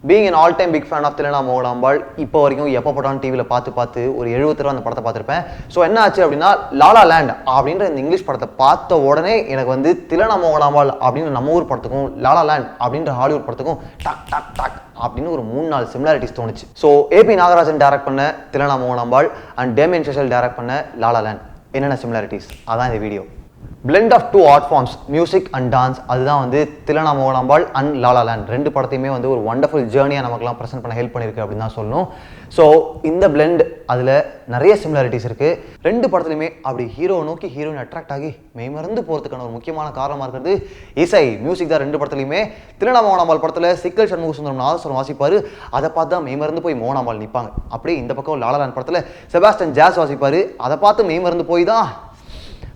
Being an all time big fan of Thillana Mohanambal இப்போ வரைக்கும் எப்போ போட்டாலும் டிவியில் பார்த்து ஒரு 70 தடவை அந்த படத்தை பார்த்துருப்பேன். ஸோ என்ன ஆச்சு அப்படின்னா லாலா லேண்ட் அப்படின்ற இந்த இங்கிலீஷ் படத்தை பார்த்த உடனே எனக்கு வந்து திலனா மோகனாம்பாள் அப்படின்னு நம்ம ஊர் படத்துக்கும் லாலா லேண்ட் அப்படின்ற ஹாலிவுட் படத்துக்கும் டக் டக் டக் அப்படின்னு ஒரு 3-4 சிமிலாரிட்டிஸ் தோணுச்சு. ஸோ ஏபி நாகராஜன் டைரக்ட் பண்ண திலனா மோகனாம்பாள் அண்ட் டேமியன் செஷல் டைரக்ட் பண்ண லாலா லேண்ட் என்னென்ன சிமிலாரிட்டிஸ் அதான் இந்த video. blend of two art forms music and dance அதுதான் வந்து திலனா மோகனாம்பாள் அண்ட் லாலா லேண்ட் ரெண்டு படத்தையுமே வந்து ஒரு வண்டர்ஃபுல் ஜேர்னியாக நமக்குலாம் ப்ரெசென்ட் பண்ண ஹெல்ப் பண்ணியிருக்கு அப்படின்னு தான் சொல்லணும். ஸோ இந்த blend அதில் நிறைய சிமிலாரிட்டிஸ் இருக்குது. ரெண்டு படத்துலையுமே அப்படி ஹீரோ நோக்கி ஹீரோயின் அட்ராக்ட் ஆகி மெய்மறந்து போகிறதுக்கான ஒரு முக்கியமான காரணமாக இருக்கிறது இசை மியூசிக் தான். ரெண்டு படத்துலையுமே திலனா மோகனாம்பாள் படத்தில் சிக்கல் சண்முக சுந்தரம் நாதஸ்வரம் வாசிப்பார், அதை பார்த்து தான் மெய்மறந்து போய் மோகனாம்பாள் நிற்பாங்க. அப்படியே இந்த பக்கம் லாலா லேண்ட் படத்தில் செபாஸ்டியன் ஜாஸ் வாசிப்பார், அதை பார்த்து மெய்மறந்து போய் தான்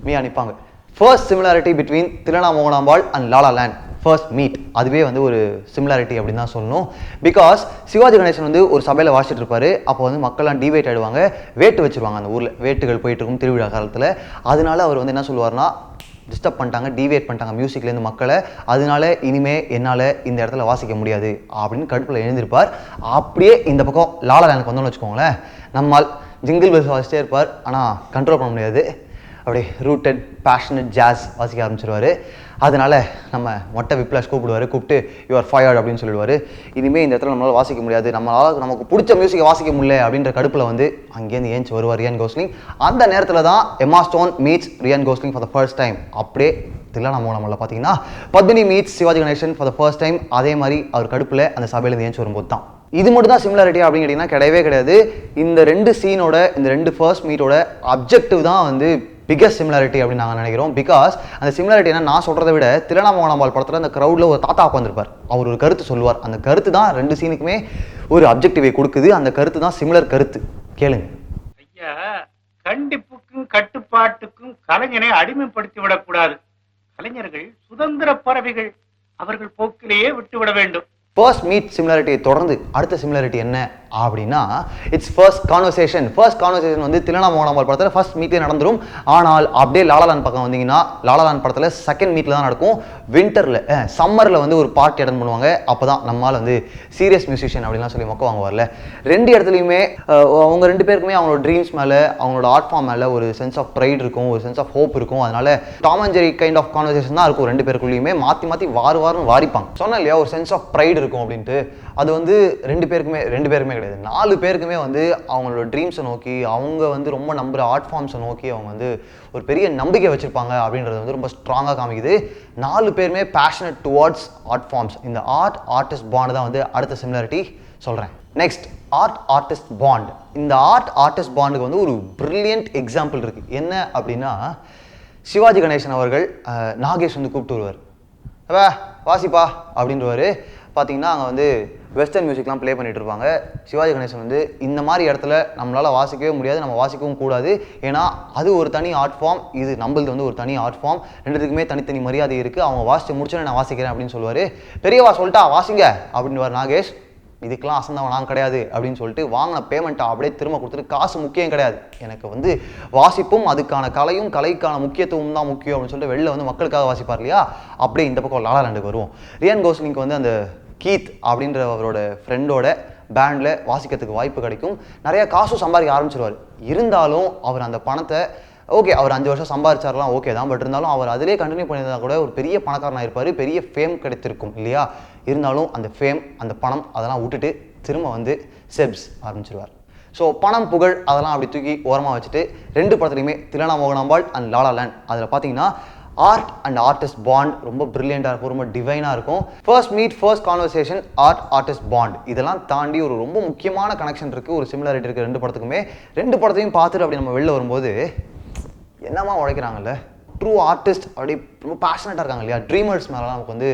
மியா நிற்பாங்க. First similarity between Thillana Mohanambal and la la land first meet அதுவே வந்து ஒரு சிமிலாரிட்டி அப்படின்னு தான் சொல்லணும். பிகாஸ் சிவாஜி கணேசன் வந்து ஒரு சபையில் வாசிச்சுட்டு இருப்பார். அப்போ வந்து மக்கள்லாம் டிவைட் ஆகிடுவாங்க, வேட்டு வச்சுருவாங்க அந்த ஊரில், வேட்டுகள் போயிட்டு இருக்கும் திருவிழா காலத்தில். அதனால அவர் வந்து என்ன சொல்லுவார்னா டிஸ்டர்ப் பண்ணிட்டாங்க, டிவைட் பண்ணிட்டாங்க மியூசிக்லேருந்து மக்களை, அதனால இனிமே என்னால் இந்த இடத்துல வாசிக்க முடியாது அப்படின்னு கடுப்பில் எழுந்திருப்பார். அப்படியே இந்த பக்கம் லாலா லேண்டுக்கு வந்தோம்னு வச்சுக்கோங்களேன், நம்மால் ஜிங்கிள் பெல்ஸ் வாசிச்சிட்டே இருப்பார், ஆனால் கண்ட்ரோல் பண்ண முடியாது, அப்படியே ரூட்டட் பேஷனட் ஜாஸ் வாசிக்க ஆரம்பிச்சிருவார். அதனால நம்ம மொட்டை விப்ளாஷ் கூப்பிட்டு யூஆர் ஃபயர்ட் அப்படின்னு சொல்லிடுவார். இனிமேல் இந்த இடத்துல நம்மளால் வாசிக்க முடியாது, நமக்கு பிடிச்ச மியூசிக்கை வாசிக்க முடியல அப்படின்ற கடுப்பில் வந்து அங்கேருந்து ஏஞ்சி வருவார் ரியான் கோஸ்லிங். அந்த நேரத்தில் தான் Emma Stone meets Ryan Gosling for the first time. அப்படியே திலனா மோகனாம்பாள் பார்த்தீங்கன்னா Padmini meets Sivaji Ganesan for the first time. அதே மாதிரி அவர் கடுப்பில் அந்த சபையிலேருந்து ஏஞ்சி வரும்போது தான். இது மட்டும் தான் சிமிலாரிட்டி அப்படின்னு கேட்டிங்கன்னா கிடையவே கிடையாது. இந்த ரெண்டு சீனோட இந்த ரெண்டு ஃபர்ஸ்ட் மீட்டோட அப்ஜெக்டிவ் தான் வந்து பிகஸ்ட் சிமிலாரிட்டி அப்படின்னு நாங்கள் நினைக்கிறோம். பிகாஸ் அந்த சிமிலாரிட்டி என்ன நான் சொல்கிறத விட திலனா மோகனாம்பாள் படத்தில் அந்த க்ரௌடில் ஒரு தாத்தா உட்காந்துருப்பார், அவர் ஒரு கருத்து சொல்லுவார். அந்த கருத்து தான் ரெண்டு சீனுக்குமே ஒரு அப்ஜெக்டிவை கொடுக்குது. அந்த கருத்து தான் சிமிலர் கருத்து. கேளுங்க ஐயா, கண்டிப்புக்கும் கட்டுப்பாட்டுக்கும் கலைஞனை அடிமைப்படுத்தி விடக்கூடாது. கலைஞர்கள் சுதந்திர பறவைகள், அவர்கள் போக்கிலேயே விட்டுவிட வேண்டும். ஃபர்ஸ்ட் மீட் சிமிலாரிட்டியை தொடர்ந்து அடுத்த சிமிலாரிட்டி என்ன அப்படின்னா it's first conversation. First conversation வந்து திலனா மோகனாம்பாள் படத்தில் ஃபர்ஸ்ட் மீட்டே நடந்துடும். ஆனால் அப்படியே லாலா லேண்ட் பக்கம் வந்தீங்கன்னா லாலா லேண்ட் படத்தில் செகண்ட் மீட்டில் தான் நடக்கும். வின்டரில் சம்மரில் வந்து ஒரு பார்ட்டி அட்டன் பண்ணுவாங்க. அப்போ தான் நம்மால் வந்து சீரியஸ் மியூசிஷியன் அப்படின்லாம் சொல்லி மக்கள் வாங்க வரல. ரெண்டு இடத்துலையுமே அவங்க ரெண்டு பேருக்குமே அவங்களோட ட்ரீம்ஸ் மேலே அவங்களோட ஆர்ட் ஃபார்ம் மேலே ஒரு சென்ஸ் ஆஃப் ப்ரைட் இருக்கும், ஒரு சென்ஸ் ஆஃப் ஹோப் இருக்கும். அதனால Tom and Jerry kind of conversation தான் இருக்கும். ரெண்டு பேருக்குள்ளேயுமே மாற்றி வாருன்னு வாரிப்பாங்க. சொன்னேன் இல்லையா ஒரு சென்ஸ் ஆஃப் ப்ரைட் இருக்கும் அப்படின்ட்டு. அது வந்து ரெண்டு பேருக்குமே கிடையாது, 4 பேருக்குமே வந்து அவங்களோட ட்ரீம்ஸை நோக்கி அவங்க வந்து ரொம்ப நம்புகிற ஆர்ட் ஃபார்ம்ஸை நோக்கி அவங்க வந்து ஒரு பெரிய நம்பிக்கை வச்சுருப்பாங்க அப்படின்றது வந்து ரொம்ப ஸ்ட்ராங்காக காமிக்குது. 4 பேருமே பேஷனட் டுவார்ட்ஸ் ஆர்ட் ஃபார்ம்ஸ். இந்த ஆர்டிஸ்ட் பாண்ட் தான் வந்து அடுத்த சிமிலாரிட்டி சொல்கிறேன். Next artist bond. இந்த ஆர்டிஸ்ட் பாண்டுக்கு வந்து ஒரு பிரில்லியன்ட் எக்ஸாம்பிள் இருக்குது. என்ன அப்படின்னா சிவாஜி கணேசன் அவர்கள் நாகேஷ் வந்து கூப்பிட்டு வருவார், வாசிப்பா அப்படின்றவாரு. பார்த்தீங்கன்னா அங்கே வந்து வெஸ்டர்ன் மியூசிக்லாம் ப்ளே பண்ணிட்டு இருப்பாங்க. சிவாஜி கணேசன் வந்து இந்த மாதிரி இடத்துல நம்மளால் வாசிக்கவே முடியாது, நம்ம வாசிக்கவும் கூடாது, ஏன்னா அது ஒரு தனி ஆர்ட் ஃபார்ம், இது நம்மளது வந்து ஒரு தனி ஆர்ட் ஃபார்ம், ரெண்டுத்துக்குமே தனித்தனி மரியாதை இருக்குது, அவங்க வாசித்து முடிச்சோன்னே நான் வாசிக்கிறேன் அப்படின்னு சொல்லுவார். பெரியவா சொல்லிட்டா வாசிங்க அப்படின்வார் நாகேஷ். இதுக்கெல்லாம் அசந்தவன் நான் கிடையாது அப்படின்னு சொல்லிட்டு வாங்கின பேமெண்ட்டை அப்படியே திரும்ப கொடுத்துட்டு, காசு முக்கியம் கிடையாது, எனக்கு வந்து வாசிப்பும் அதுக்கான கலையும் கலைக்கான முக்கியத்துவம் தான் முக்கியம் அப்படின்னு சொல்லிட்டு வெளில வந்து மக்களுக்காக வாசிப்பார் இல்லையா. அப்படியே இந்த பக்கம் லாலா லேண்டுக்கு வருவோம். ரியான் கோஸ்லிங்க்கு வந்து அந்த கீத் அப்படின்ற அவரோட ஃப்ரெண்டோட பேண்டில் வாசிக்கிறதுக்கு வாய்ப்பு கிடைக்கும், நிறையா காசும் சம்பாதிக்க ஆரம்பிச்சிருவார். இருந்தாலும் அவர் அந்த பணத்தை ஓகே அவர் 5 வருஷம் சம்பாதிச்சார்லாம் ஓகே தான், பட் இருந்தாலும் அவர் அதிலே கண்டினியூ பண்ணியிருந்தா கூட ஒரு பெரிய பணக்காரனாக இருப்பார், பெரிய ஃபேம் கிடைத்திருக்கும் இல்லையா. இருந்தாலும் அந்த ஃபேம் அந்த பணம் அதெல்லாம் விட்டுட்டு திரும்ப வந்து செப்ஸ் ஆரம்பிச்சிருவார். ஸோ பணம் புகழ் அதெல்லாம் அப்படி தூக்கி ஓரமாக வச்சுட்டு ரெண்டு படத்துலையுமே திலனா மோகனாம்பாள் அண்ட் லாலா லேண்ட் அதில் பார்த்தீங்கன்னா ஆர்ட் அண்ட் ஆர்டிஸ்ட் பாண்ட் ரொம்ப பிரில்லியண்டாக இருக்கும், ரொம்ப டிவைனாக இருக்கும். First meet, first conversation, artist bond இதெல்லாம் தாண்டி ஒரு ரொம்ப முக்கியமான கனெக்ஷன் இருக்குது, ஒரு சிமிலாரிட்டி இருக்குது ரெண்டு படத்துக்குமே. ரெண்டு படத்தையும் பார்த்துட்டு அப்படி நம்ம வெளில வரும்போது என்னமா உழைக்கிறாங்கல்ல, ட்ரூ ஆர்டிஸ்ட் அப்படி ரொம்ப பேஷனட்டாக இருக்காங்க இல்லையா. ட்ரீமர்ஸ் மேலாம் நமக்கு வந்து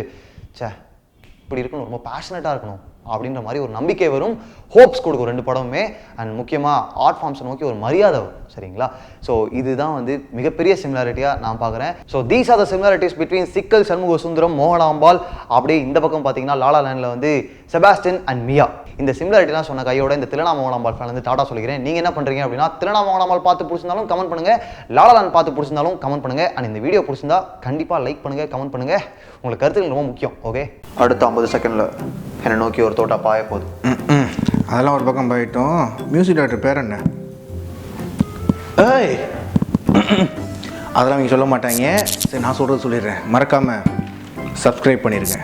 இப்படி இருக்கணும், ரொம்ப பேஷனட்டாக இருக்கணும் அப்படின்ற மாதிரி ஒரு நம்பிக்கை வரும், ஹோப்ஸ் கொடுக்கும் ரெண்டு படமுமே. அண்ட் முக்கியமாக ஆர்ட் ஃபார்ம்ஸை நோக்கி ஒரு மரியாதை வரும், சரிங்களா. ஸோ இதுதான் வந்து மிகப்பெரிய சிமிலாரிட்டியாக நான் பார்க்குறேன். So these are the similarities between சிக்கல் சண்முக சுந்தரம் மோகனாம்பாள். அப்படியே இந்த பக்கம் பார்த்தீங்கன்னா லாலா லேண்டில் வந்து செபாஸ்டியன் அண்ட் மியா. இந்த சிமிலாரிட்டிலாம் சொன்ன கையோட இந்த திலனாமோகனாம்பால் ஃபேன் வந்து டாடா சொல்லிக்கிறேன். நீங்கள் என்ன பண்ணுறீங்க அப்படின்னா திலனாமோகனாம்பால் பார்த்து பிடிச்சிருந்தாலும் கமெண்ட் பண்ணுங்கள், லாலாலான் பார்த்து பிடிச்சிருந்தாலும் கமெண்ட் பண்ணுங்கள். அண்ட் இந்த வீடியோ பிடிச்சிருந்தா கண்டிப்பாக லைக் பண்ணுங்கள், கமெண்ட் பண்ணுங்கள். உங்களுக்கு கருத்துக்கள் ரொம்ப முக்கியம். ஓகே, அடுத்த 50 செகண்டில் என்னை நோக்கி ஒரு தோட்டா பாய போகுது. அதெல்லாம் ஒரு பக்கம் போயிட்டோம். மியூசிக் டைரக்டர் பேர் என்ன? ஏய், அதெல்லாம் அவங்க சொல்ல மாட்டாங்க. சரி, நான் சொல்கிறது சொல்லிடுறேன். மறக்காமல் சப்ஸ்கிரைப் பண்ணிடுங்க.